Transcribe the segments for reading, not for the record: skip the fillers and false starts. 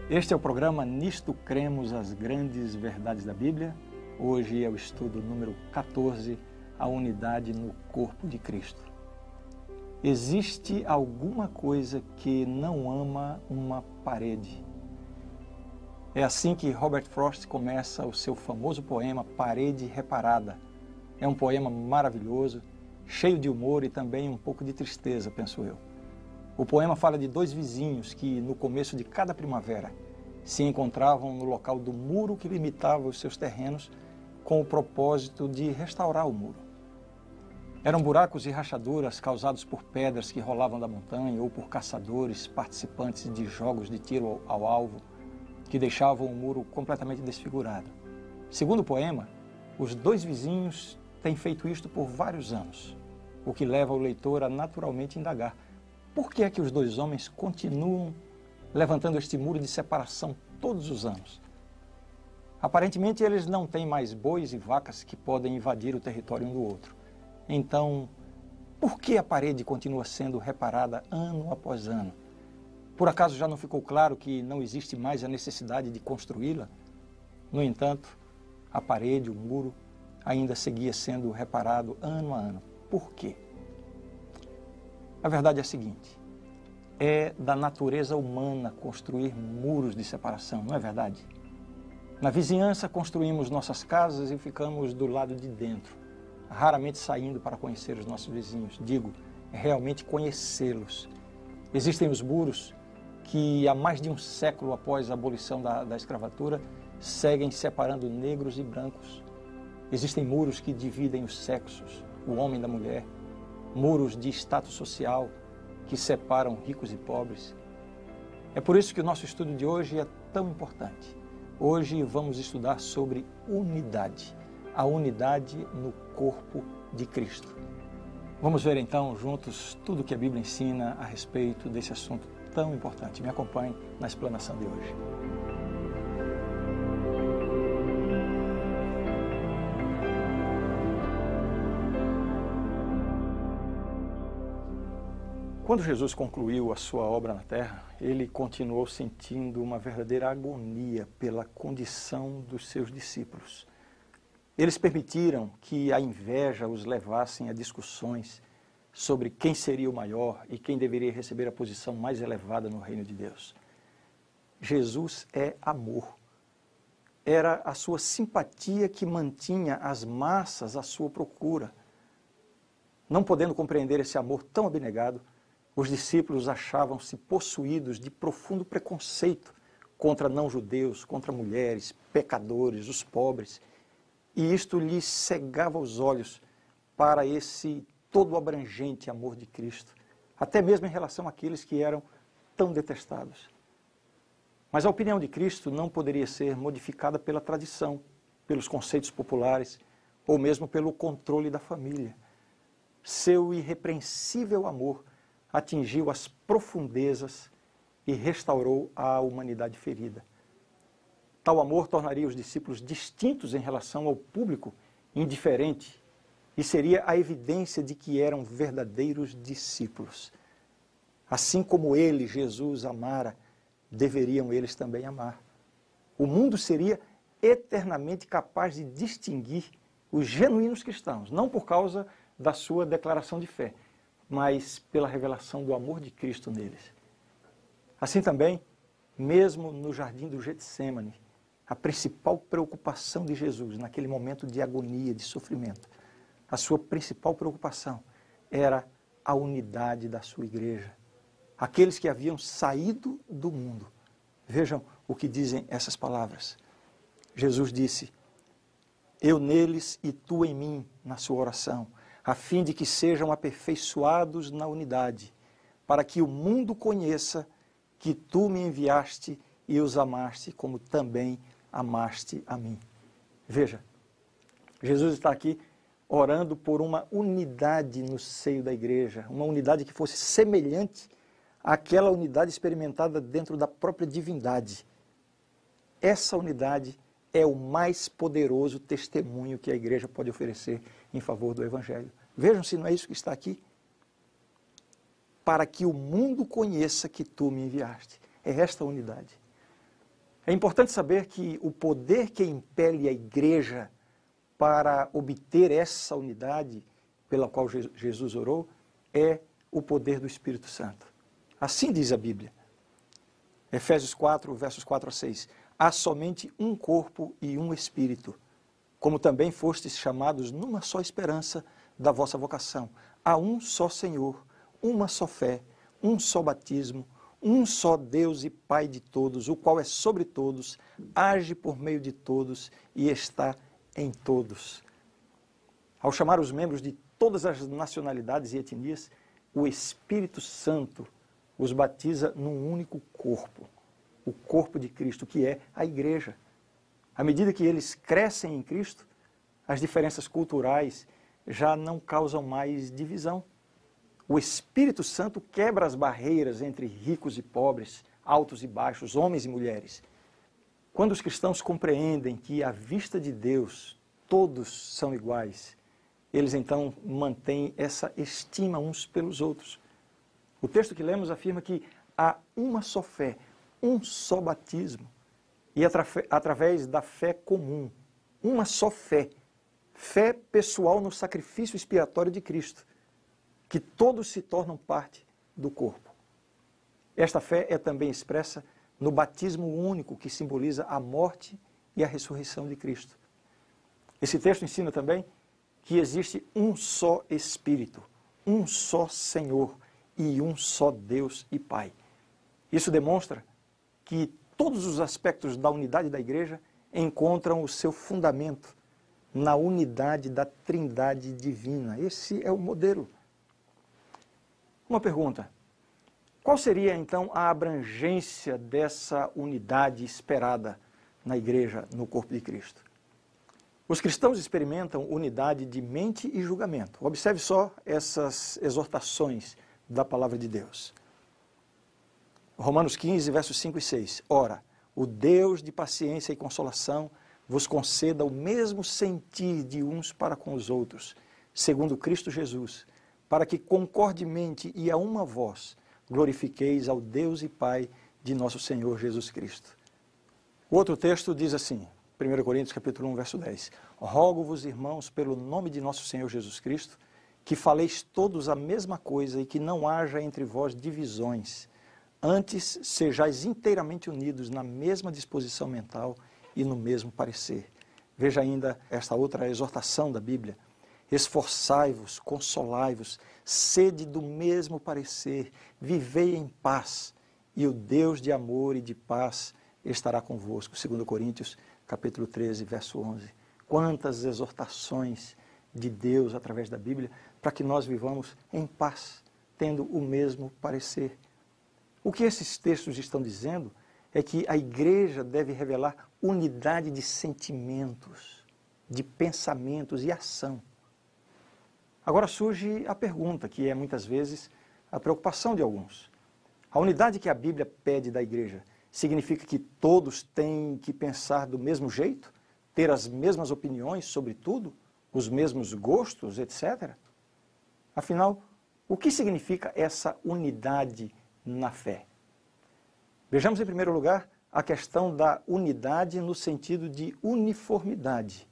Este é o programa Nisto Cremos as Grandes Verdades da Bíblia. Hoje é o estudo número 14, a unidade no corpo de Cristo. Existe alguma coisa que não ama uma parede? É assim que Robert Frost começa o seu famoso poema Parede Reparada. É um poema maravilhoso, cheio de humor e também um pouco de tristeza, penso eu. O poema fala de dois vizinhos que, no começo de cada primavera, se encontravam no local do muro que limitava os seus terrenos com o propósito de restaurar o muro. Eram buracos e rachaduras causados por pedras que rolavam da montanha ou por caçadores participantes de jogos de tiro ao alvo que deixavam o muro completamente desfigurado. Segundo o poema, os dois vizinhos têm feito isto por vários anos, o que leva o leitor a naturalmente indagar: por que é que os dois homens continuam levantando este muro de separação todos os anos? Aparentemente, eles não têm mais bois e vacas que podem invadir o território um do outro. Então, por que a parede continua sendo reparada ano após ano? Por acaso já não ficou claro que não existe mais a necessidade de construí-la? No entanto, a parede, o muro, ainda seguia sendo reparado ano a ano. Por quê? A verdade é a seguinte: é da natureza humana construir muros de separação, não é verdade? Na vizinhança construímos nossas casas e ficamos do lado de dentro, raramente saindo para conhecer os nossos vizinhos. Digo, realmente conhecê-los. Existem os muros que há mais de um século após a abolição da escravatura seguem separando negros e brancos. Existem muros que dividem os sexos, o homem da mulher, muros de status social que separam ricos e pobres. É por isso que o nosso estudo de hoje é tão importante. Hoje vamos estudar sobre unidade, a unidade no corpo de Cristo. Vamos ver então juntos tudo o que a Bíblia ensina a respeito desse assunto tão importante. Me acompanhe na explanação de hoje. Quando Jesus concluiu a sua obra na terra, ele continuou sentindo uma verdadeira agonia pela condição dos seus discípulos. Eles permitiram que a inveja os levassem a discussões sobre quem seria o maior e quem deveria receber a posição mais elevada no reino de Deus. Jesus é amor. Era a sua simpatia que mantinha as massas à sua procura. Não podendo compreender esse amor tão abnegado, os discípulos achavam-se possuídos de profundo preconceito contra não-judeus, contra mulheres, pecadores, os pobres, e isto lhes cegava os olhos para esse todo abrangente amor de Cristo, até mesmo em relação àqueles que eram tão detestados. Mas a opinião de Cristo não poderia ser modificada pela tradição, pelos conceitos populares, ou mesmo pelo controle da família. Seu irrepreensível amor atingiu as profundezas e restaurou a humanidade ferida. Tal amor tornaria os discípulos distintos em relação ao público indiferente e seria a evidência de que eram verdadeiros discípulos. Assim como ele, Jesus, amara, deveriam eles também amar. O mundo seria eternamente capaz de distinguir os genuínos cristãos, não por causa da sua declaração de fé, mas pela revelação do amor de Cristo neles. Assim também, mesmo no jardim do Getsêmani, a principal preocupação de Jesus naquele momento de agonia, de sofrimento, a sua principal preocupação era a unidade da sua igreja. Aqueles que haviam saído do mundo. Vejam o que dizem essas palavras. Jesus disse: eu neles e tu em mim, na sua oração, a fim de que sejam aperfeiçoados na unidade, para que o mundo conheça que tu me enviaste e os amaste, como também amaste a mim. Veja, Jesus está aqui orando por uma unidade no seio da igreja, uma unidade que fosse semelhante àquela unidade experimentada dentro da própria divindade. Essa unidade é o mais poderoso testemunho que a igreja pode oferecer em favor do Evangelho. Vejam se não é isso que está aqui. Para que o mundo conheça que tu me enviaste. É esta unidade. É importante saber que o poder que impele a igreja para obter essa unidade pela qual Jesus orou é o poder do Espírito Santo. Assim diz a Bíblia. Efésios 4, versos 4 a 6. Há somente um corpo e um Espírito, como também fostes chamados numa só esperança da vossa vocação. Há um só Senhor, uma só fé, um só batismo, um só Deus e Pai de todos, o qual é sobre todos, age por meio de todos e está em todos. Ao chamar os membros de todas as nacionalidades e etnias, o Espírito Santo os batiza num único corpo, o corpo de Cristo, que é a igreja. À medida que eles crescem em Cristo, as diferenças culturais já não causam mais divisão. O Espírito Santo quebra as barreiras entre ricos e pobres, altos e baixos, homens e mulheres. Quando os cristãos compreendem que à vista de Deus todos são iguais, eles então mantêm essa estima uns pelos outros. O texto que lemos afirma que há uma só fé, um só batismo, e através da fé comum, uma só fé, fé pessoal no sacrifício expiatório de Cristo, que todos se tornam parte do corpo. Esta fé é também expressa no batismo único, que simboliza a morte e a ressurreição de Cristo. Esse texto ensina também que existe um só Espírito, um só Senhor e um só Deus e Pai. Isso demonstra que todos os aspectos da unidade da igreja encontram o seu fundamento na unidade da Trindade divina. Esse é o modelo. Uma pergunta: qual seria então a abrangência dessa unidade esperada na igreja, no corpo de Cristo? Os cristãos experimentam unidade de mente e julgamento. Observe só essas exortações da palavra de Deus. Romanos 15, versos 5 e 6. Ora, o Deus de paciência e consolação vos conceda o mesmo sentir de uns para com os outros, segundo Cristo Jesus, para que concordemente e a uma voz glorifiqueis ao Deus e Pai de nosso Senhor Jesus Cristo. O outro texto diz assim, 1 Coríntios capítulo 1, verso 10. Rogo-vos, irmãos, pelo nome de nosso Senhor Jesus Cristo, que faleis todos a mesma coisa e que não haja entre vós divisões. Antes, sejais inteiramente unidos na mesma disposição mental e no mesmo parecer. Veja ainda esta outra exortação da Bíblia. Esforçai-vos, consolai-vos, sede do mesmo parecer, vivei em paz, e o Deus de amor e de paz estará convosco. 2 Coríntios, capítulo 13, verso 11. Quantas exortações de Deus através da Bíblia para que nós vivamos em paz, tendo o mesmo parecer. O que esses textos estão dizendo é que a igreja deve revelar unidade de sentimentos, de pensamentos e ação. Agora surge a pergunta, que é muitas vezes a preocupação de alguns. A unidade que a Bíblia pede da igreja significa que todos têm que pensar do mesmo jeito, ter as mesmas opiniões sobre tudo, os mesmos gostos, etc.? Afinal, o que significa essa unidade na fé? Vejamos em primeiro lugar a questão da unidade no sentido de uniformidade.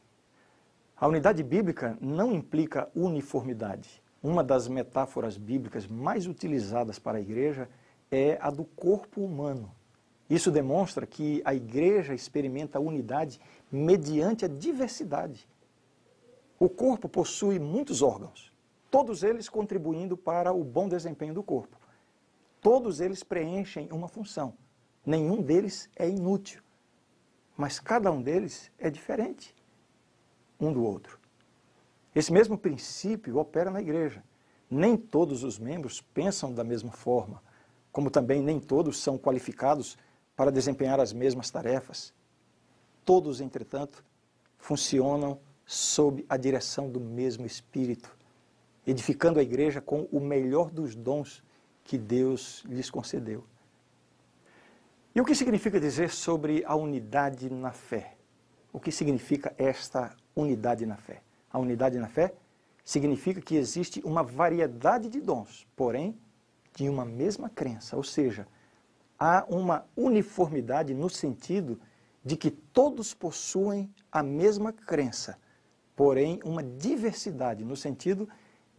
A unidade bíblica não implica uniformidade. Uma das metáforas bíblicas mais utilizadas para a igreja é a do corpo humano. Isso demonstra que a igreja experimenta a unidade mediante a diversidade. O corpo possui muitos órgãos, todos eles contribuindo para o bom desempenho do corpo. Todos eles preenchem uma função. Nenhum deles é inútil, mas cada um deles é diferente um do outro. Esse mesmo princípio opera na igreja. Nem todos os membros pensam da mesma forma, como também nem todos são qualificados para desempenhar as mesmas tarefas. Todos, entretanto, funcionam sob a direção do mesmo Espírito, edificando a igreja com o melhor dos dons que Deus lhes concedeu. E o que significa dizer sobre a unidade na fé? O que significa esta unidade na fé? A unidade na fé significa que existe uma variedade de dons, porém, de uma mesma crença, ou seja, há uma uniformidade no sentido de que todos possuem a mesma crença, porém uma diversidade, no sentido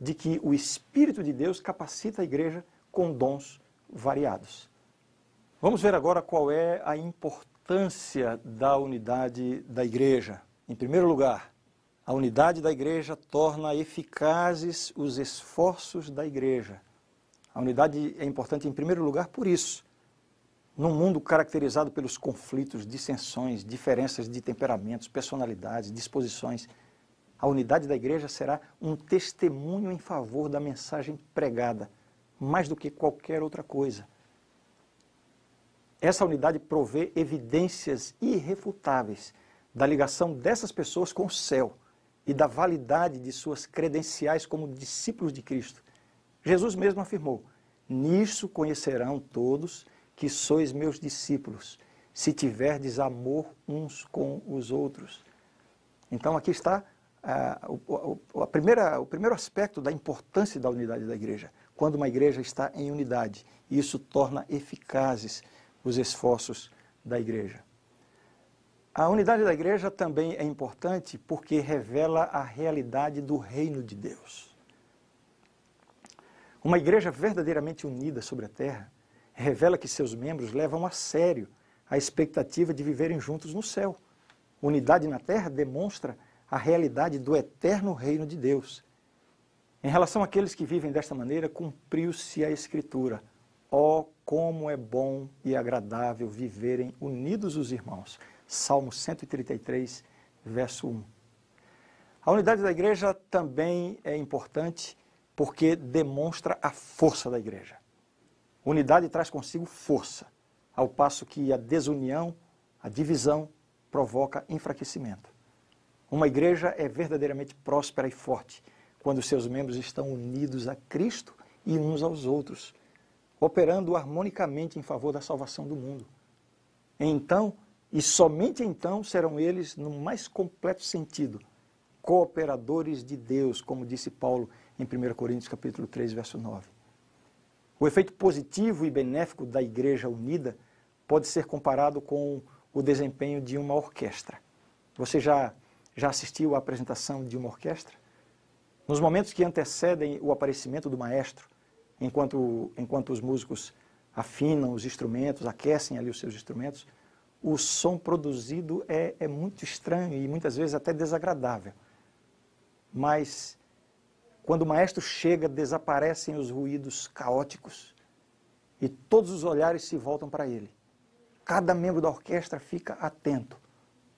de que o Espírito de Deus capacita a igreja com dons variados. Vamos ver agora qual é a importância da unidade da igreja. Em primeiro lugar, a unidade da igreja torna eficazes os esforços da igreja. A unidade é importante em primeiro lugar por isso. Num mundo caracterizado pelos conflitos, dissensões, diferenças de temperamentos, personalidades, disposições, a unidade da igreja será um testemunho em favor da mensagem pregada, mais do que qualquer outra coisa. Essa unidade provê evidências irrefutáveis da ligação dessas pessoas com o céu e da validade de suas credenciais como discípulos de Cristo. Jesus mesmo afirmou: "Nisso conhecerão todos que sois meus discípulos, se tiverdes amor uns com os outros." Então aqui está o primeiro aspecto da importância da unidade da igreja. Quando uma igreja está em unidade, isso torna eficazes os esforços da igreja. A unidade da igreja também é importante porque revela a realidade do reino de Deus. Uma igreja verdadeiramente unida sobre a terra revela que seus membros levam a sério a expectativa de viverem juntos no céu. Unidade na terra demonstra a realidade do eterno reino de Deus. Em relação àqueles que vivem desta maneira, cumpriu-se a Escritura: "Ó, como é bom e agradável viverem unidos os irmãos." Salmo 133, verso 1. A unidade da igreja também é importante porque demonstra a força da igreja. Unidade traz consigo força, ao passo que a desunião, a divisão, provoca enfraquecimento. Uma igreja é verdadeiramente próspera e forte quando seus membros estão unidos a Cristo e uns aos outros, operando harmonicamente em favor da salvação do mundo. Então, e somente então, serão eles, no mais completo sentido, cooperadores de Deus, como disse Paulo em 1 Coríntios capítulo 3, verso 9. O efeito positivo e benéfico da igreja unida pode ser comparado com o desempenho de uma orquestra. Você já assistiu à apresentação de uma orquestra? Nos momentos que antecedem o aparecimento do maestro, enquanto os músicos afinam os instrumentos, aquecem ali os seus instrumentos, o som produzido é muito estranho e muitas vezes até desagradável. Mas quando o maestro chega, desaparecem os ruídos caóticos e todos os olhares se voltam para ele. Cada membro da orquestra fica atento,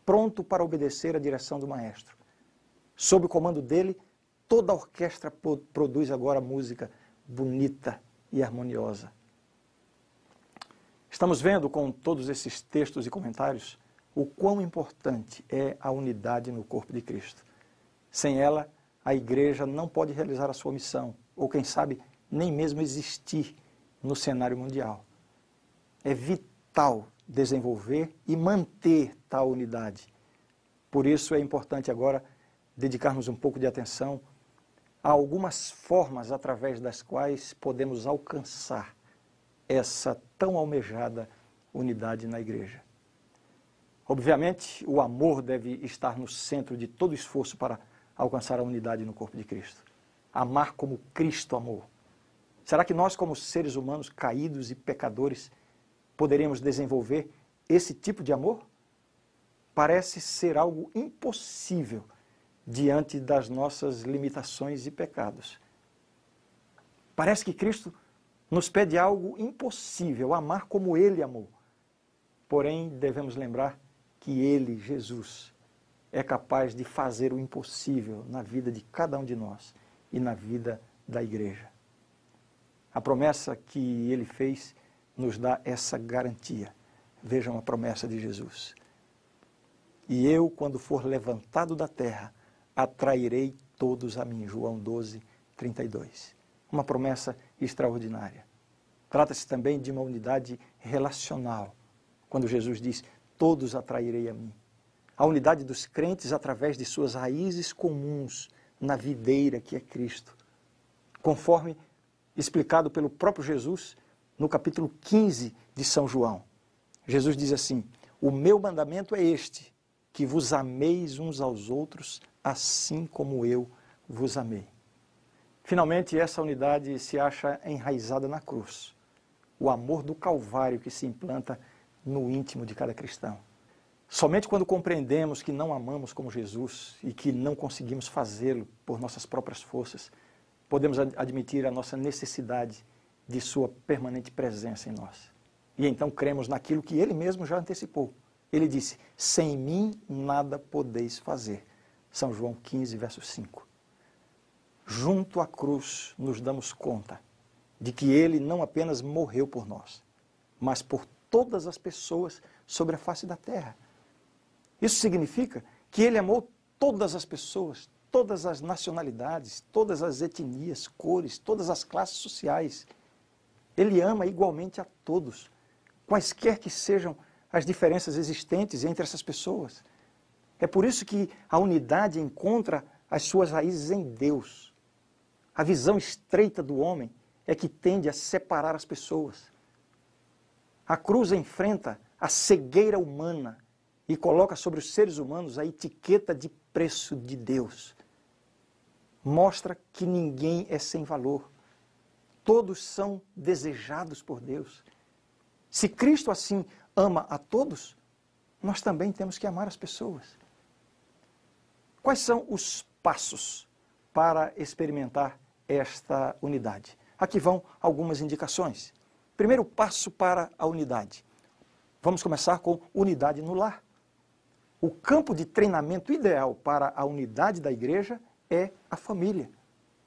pronto para obedecer à direção do maestro. Sob o comando dele, toda a orquestra produz agora música bonita e harmoniosa. Estamos vendo com todos esses textos e comentários o quão importante é a unidade no corpo de Cristo. Sem ela, a igreja não pode realizar a sua missão, ou quem sabe, nem mesmo existir no cenário mundial. É vital desenvolver e manter tal unidade. Por isso é importante agora dedicarmos um pouco de atenção a algumas formas através das quais podemos alcançar essa tão almejada unidade na igreja. Obviamente, o amor deve estar no centro de todo esforço para alcançar a unidade no corpo de Cristo. Amar como Cristo amou. Será que nós, como seres humanos caídos e pecadores, poderíamos desenvolver esse tipo de amor? Parece ser algo impossível diante das nossas limitações e pecados. Parece que Cristo nos pede algo impossível, amar como Ele amou. Porém, devemos lembrar que Ele, Jesus, é capaz de fazer o impossível na vida de cada um de nós e na vida da igreja. A promessa que Ele fez nos dá essa garantia. Vejam a promessa de Jesus. "E eu, quando for levantado da terra, atrairei todos a mim." João 12, 32. Uma promessa extraordinária. Trata-se também de uma unidade relacional, quando Jesus diz: "Todos atrairei a mim." A unidade dos crentes através de suas raízes comuns na videira que é Cristo. Conforme explicado pelo próprio Jesus no capítulo 15 de São João. Jesus diz assim: O meu mandamento é este, que vos ameis uns aos outros, assim como eu vos amei. Finalmente, essa unidade se acha enraizada na cruz. O amor do Calvário que se implanta no íntimo de cada cristão. Somente quando compreendemos que não amamos como Jesus e que não conseguimos fazê-lo por nossas próprias forças, podemos admitir a nossa necessidade de sua permanente presença em nós. E então cremos naquilo que ele mesmo já antecipou. Ele disse, sem mim nada podeis fazer. São João 15, verso 5. Junto à cruz nos damos conta de que ele não apenas morreu por nós, mas por todas as pessoas sobre a face da terra. Isso significa que ele amou todas as pessoas, todas as nacionalidades, todas as etnias, cores, todas as classes sociais. Ele ama igualmente a todos, quaisquer que sejam as diferenças existentes entre essas pessoas. É por isso que a unidade encontra as suas raízes em Deus. A visão estreita do homem é que tende a separar as pessoas. A cruz enfrenta a cegueira humana e coloca sobre os seres humanos a etiqueta de preço de Deus. Mostra que ninguém é sem valor. Todos são desejados por Deus. Se Cristo assim ama a todos, nós também temos que amar as pessoas. Quais são os passos para experimentar esta unidade? Aqui vão algumas indicações. Primeiro passo para a unidade. Vamos começar com unidade no lar. O campo de treinamento ideal para a unidade da igreja é a família.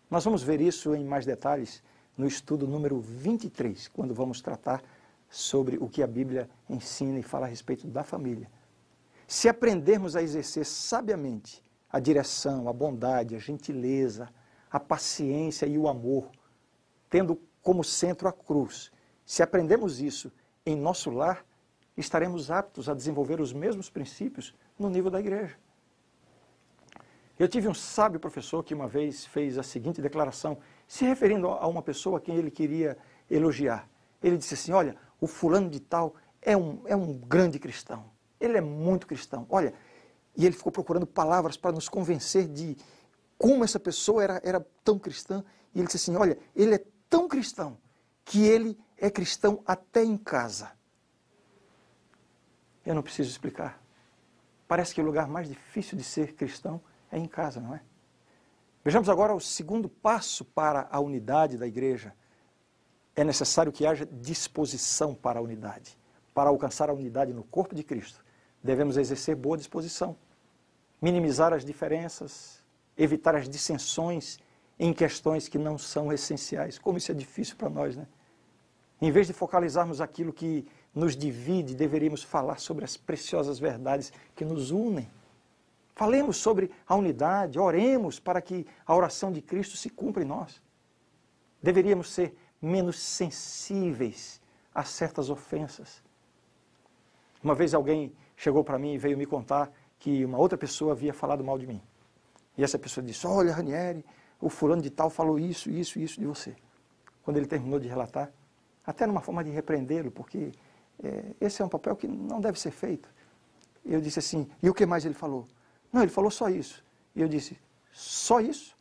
Nós vamos ver isso em mais detalhes no estudo número 23, quando vamos tratar sobre o que a Bíblia ensina e fala a respeito da família. Se aprendermos a exercer sabiamente a direção, a bondade, a gentileza, a paciência e o amor, tendo como centro a cruz, se aprendemos isso em nosso lar, estaremos aptos a desenvolver os mesmos princípios no nível da igreja. Eu tive um sábio professor que uma vez fez a seguinte declaração, se referindo a uma pessoa a quem ele queria elogiar. Ele disse assim, olha, o fulano de tal é um grande cristão, ele é muito cristão. Olha, e ele ficou procurando palavras para nos convencer de como essa pessoa era tão cristã. E ele disse assim, olha, ele é tão cristão que ele é cristão até em casa. Eu não preciso explicar. Parece que o lugar mais difícil de ser cristão é em casa, não é? Vejamos agora o segundo passo para a unidade da igreja. É necessário que haja disposição para a unidade. Para alcançar a unidade no corpo de Cristo, devemos exercer boa disposição, minimizar as diferenças, evitar as dissensões em questões que não são essenciais. Como isso é difícil para nós, né? Em vez de focalizarmos aquilo que nos divide, deveríamos falar sobre as preciosas verdades que nos unem. Falemos sobre a unidade, oremos para que a oração de Cristo se cumpra em nós. Deveríamos ser menos sensíveis a certas ofensas. Uma vez alguém chegou para mim e veio me contar que uma outra pessoa havia falado mal de mim. E essa pessoa disse, olha, Ranieri, o fulano de tal falou isso, isso, isso de você. Quando ele terminou de relatar, até numa forma de repreendê-lo, porque esse é um papel que não deve ser feito. Eu disse assim, e o que mais ele falou? Não, ele falou só isso. E eu disse, só isso?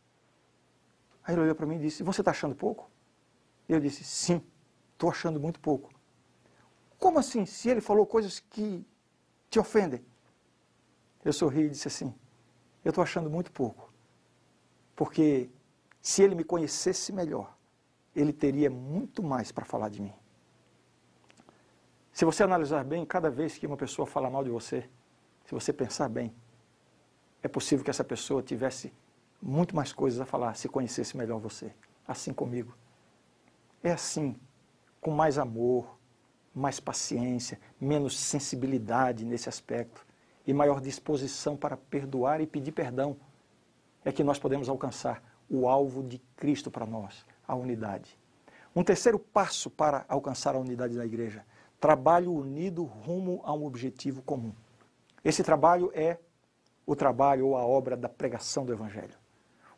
Aí ele olhou para mim e disse, você está achando pouco? E eu disse, sim, estou achando muito pouco. Como assim, se ele falou coisas que te ofendem? Eu sorri e disse assim, eu estou achando muito pouco. Porque se ele me conhecesse melhor, ele teria muito mais para falar de mim. Se você analisar bem, cada vez que uma pessoa fala mal de você, se você pensar bem, é possível que essa pessoa tivesse muito mais coisas a falar se conhecesse melhor você. Assim comigo. É assim, com mais amor, mais paciência, menos sensibilidade nesse aspecto e maior disposição para perdoar e pedir perdão, é que nós podemos alcançar o alvo de Cristo para nós, a unidade. Um terceiro passo para alcançar a unidade da igreja, trabalho unido rumo a um objetivo comum. Esse trabalho é o trabalho ou a obra da pregação do Evangelho.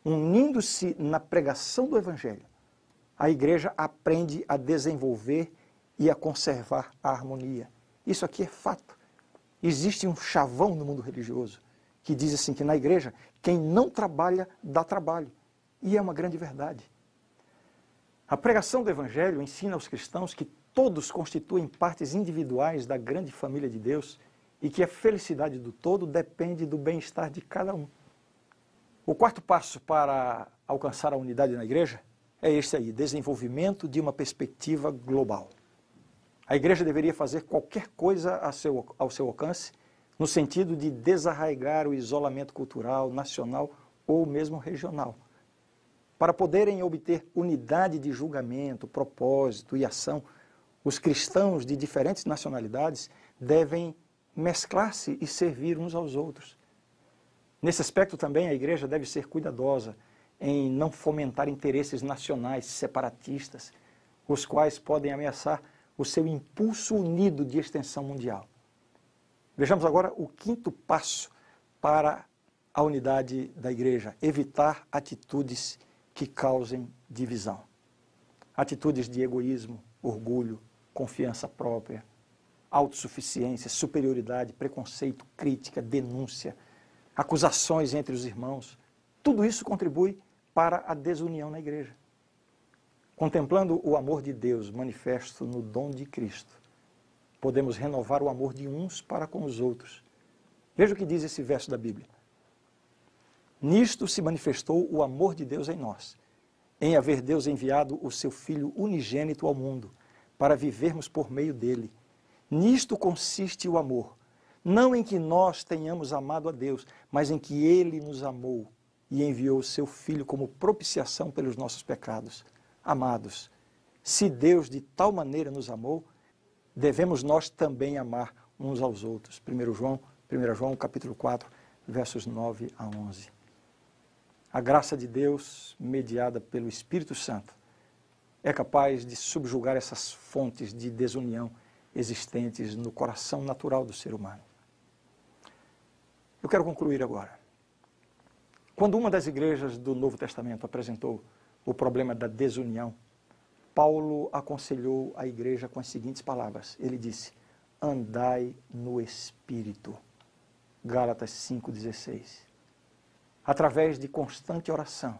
Unindo-se na pregação do Evangelho, a igreja aprende a desenvolver e a conservar a harmonia. Isso aqui é fato. Existe um chavão no mundo religioso que diz assim que na igreja quem não trabalha dá trabalho. E é uma grande verdade. A pregação do Evangelho ensina aos cristãos que todos constituem partes individuais da grande família de Deus e que a felicidade do todo depende do bem-estar de cada um. O quarto passo para alcançar a unidade na igreja é este aí, desenvolvimento de uma perspectiva global. A igreja deveria fazer qualquer coisa ao seu alcance, no sentido de desarraigar o isolamento cultural, nacional ou mesmo regional. Para poderem obter unidade de julgamento, propósito e ação, os cristãos de diferentes nacionalidades devem mesclar-se e servir uns aos outros. Nesse aspecto também a igreja deve ser cuidadosa em não fomentar interesses nacionais separatistas, os quais podem ameaçar o seu impulso unido de extensão mundial. Vejamos agora o quinto passo para a unidade da igreja: evitar atitudes que causem divisão. Atitudes de egoísmo, orgulho, confiança própria, autossuficiência, superioridade, preconceito, crítica, denúncia, acusações entre os irmãos. Tudo isso contribui para a desunião na igreja. Contemplando o amor de Deus manifesto no dom de Cristo, podemos renovar o amor de uns para com os outros. Veja o que diz esse verso da Bíblia. Nisto se manifestou o amor de Deus em nós, em haver Deus enviado o seu Filho unigênito ao mundo, para vivermos por meio dele. Nisto consiste o amor, não em que nós tenhamos amado a Deus, mas em que ele nos amou e enviou o seu Filho como propiciação pelos nossos pecados. Amados, se Deus de tal maneira nos amou, devemos nós também amar uns aos outros. 1 João capítulo 4, versos 9 a 11. A graça de Deus, mediada pelo Espírito Santo, é capaz de subjugar essas fontes de desunião existentes no coração natural do ser humano. Eu quero concluir agora. Quando uma das igrejas do Novo Testamento apresentou o problema da desunião, Paulo aconselhou a igreja com as seguintes palavras. Ele disse: andai no Espírito. Gálatas 5,16. Através de constante oração,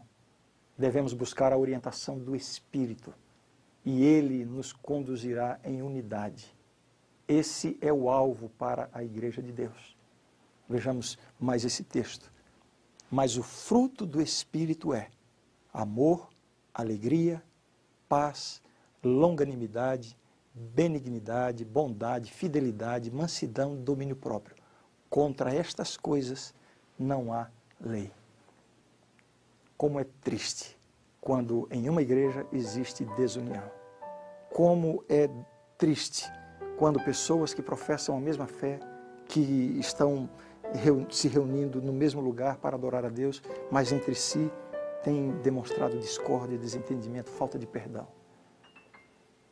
devemos buscar a orientação do Espírito e ele nos conduzirá em unidade. Esse é o alvo para a igreja de Deus. Vejamos mais esse texto. Mas o fruto do Espírito é amor, alegria, paz, longanimidade, benignidade, bondade, fidelidade, mansidão, domínio próprio. Contra estas coisas não há lei. Como é triste quando em uma igreja existe desunião. Como é triste quando pessoas que professam a mesma fé, que estão se reunindo no mesmo lugar para adorar a Deus, mas entre si têm demonstrado discórdia, desentendimento, falta de perdão.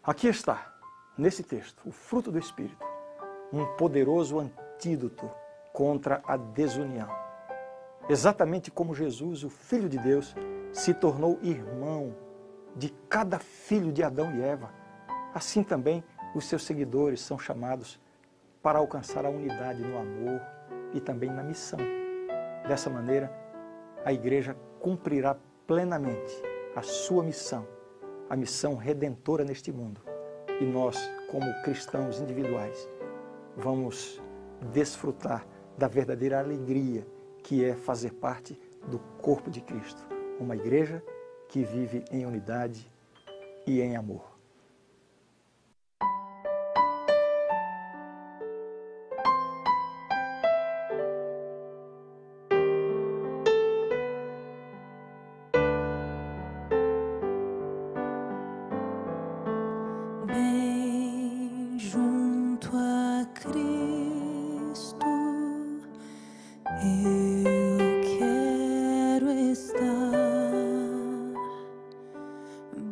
Aqui está, nesse texto, o fruto do Espírito, um poderoso antídoto contra a desunião. Exatamente como Jesus, o Filho de Deus, se tornou irmão de cada filho de Adão e Eva, assim também os seus seguidores são chamados para alcançar a unidade no amor e também na missão. Dessa maneira, a igreja cumprirá plenamente a sua missão, a missão redentora neste mundo. E nós, como cristãos individuais, vamos desfrutar da verdadeira alegria que é fazer parte do corpo de Cristo, uma igreja que vive em unidade e em amor. Bem junto a Cristo, eu quero estar,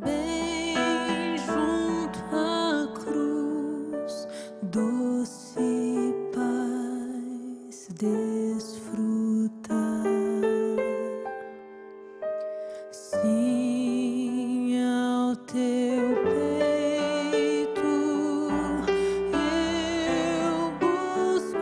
bem junto à cruz, doce paz desfrutar. Sim, ao teu peito eu busco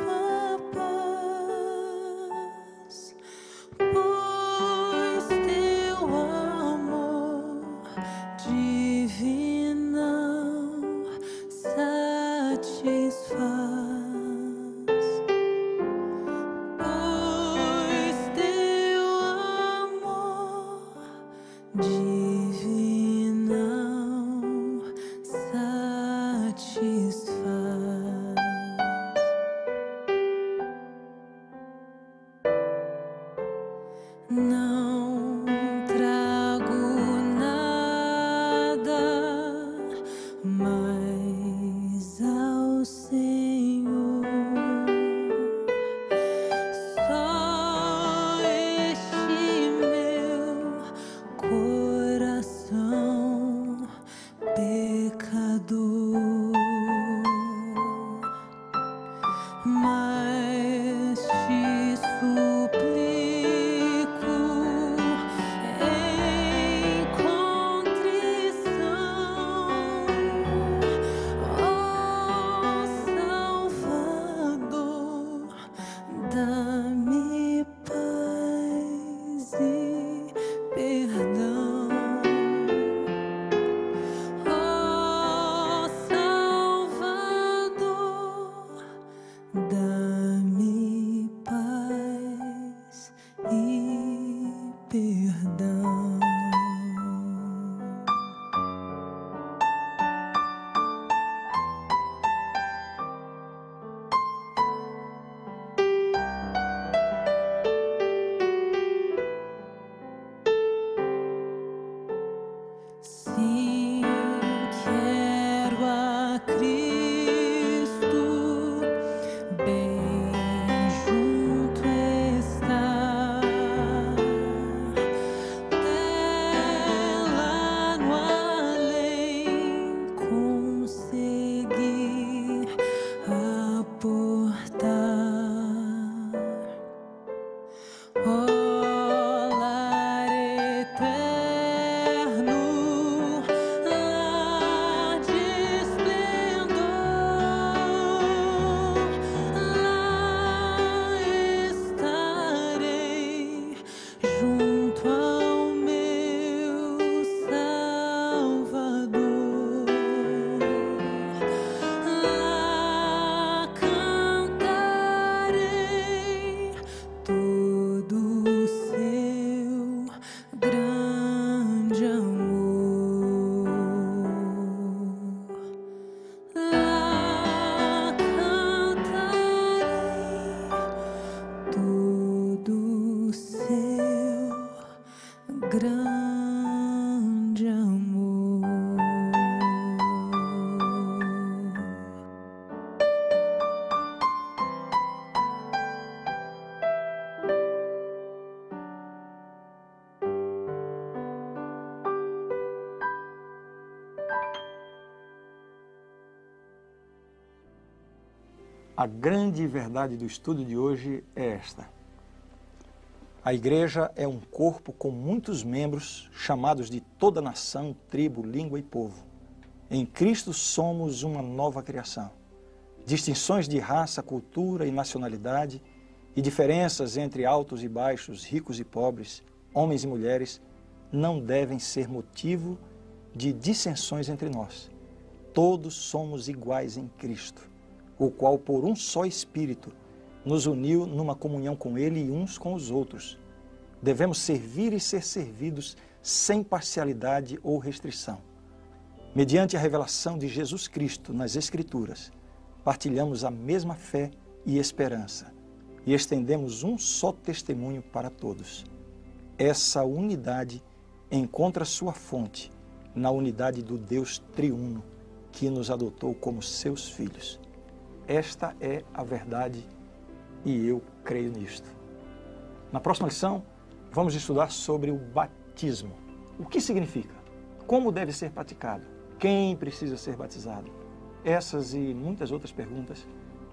mas te suplico em contrição, ó Salvador, dá-me paz e perdão. Ó Salvador, dá-me paz e perdão. Sim, quero a Cristo, bem junto estar, até lá no além conseguir aportar. Ó lar eterno, lar de esplendor, lá estarei junto ao meu Salvador. Lá cantarei todo o seu grande amor. Lá cantarei todo o seu grande amor. A grande verdade do estudo de hoje é esta: a igreja é um corpo com muitos membros, chamados de toda nação, tribo, língua e povo. Em Cristo somos uma nova criação. Distinções de raça, cultura e nacionalidade e diferenças entre altos e baixos, ricos e pobres, homens e mulheres, não devem ser motivo de dissensões entre nós. Todos somos iguais em Cristo, o qual por um só Espírito nos uniu numa comunhão com Ele e uns com os outros. Devemos servir e ser servidos sem parcialidade ou restrição. Mediante a revelação de Jesus Cristo nas Escrituras, partilhamos a mesma fé e esperança e estendemos um só testemunho para todos. Essa unidade encontra sua fonte na unidade do Deus triuno que nos adotou como seus filhos. Esta é a verdade e eu creio nisto. Na próxima lição, vamos estudar sobre o batismo. O que significa? Como deve ser praticado? Quem precisa ser batizado? Essas e muitas outras perguntas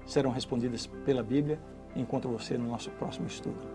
serão respondidas pela Bíblia. Encontro você no nosso próximo estudo.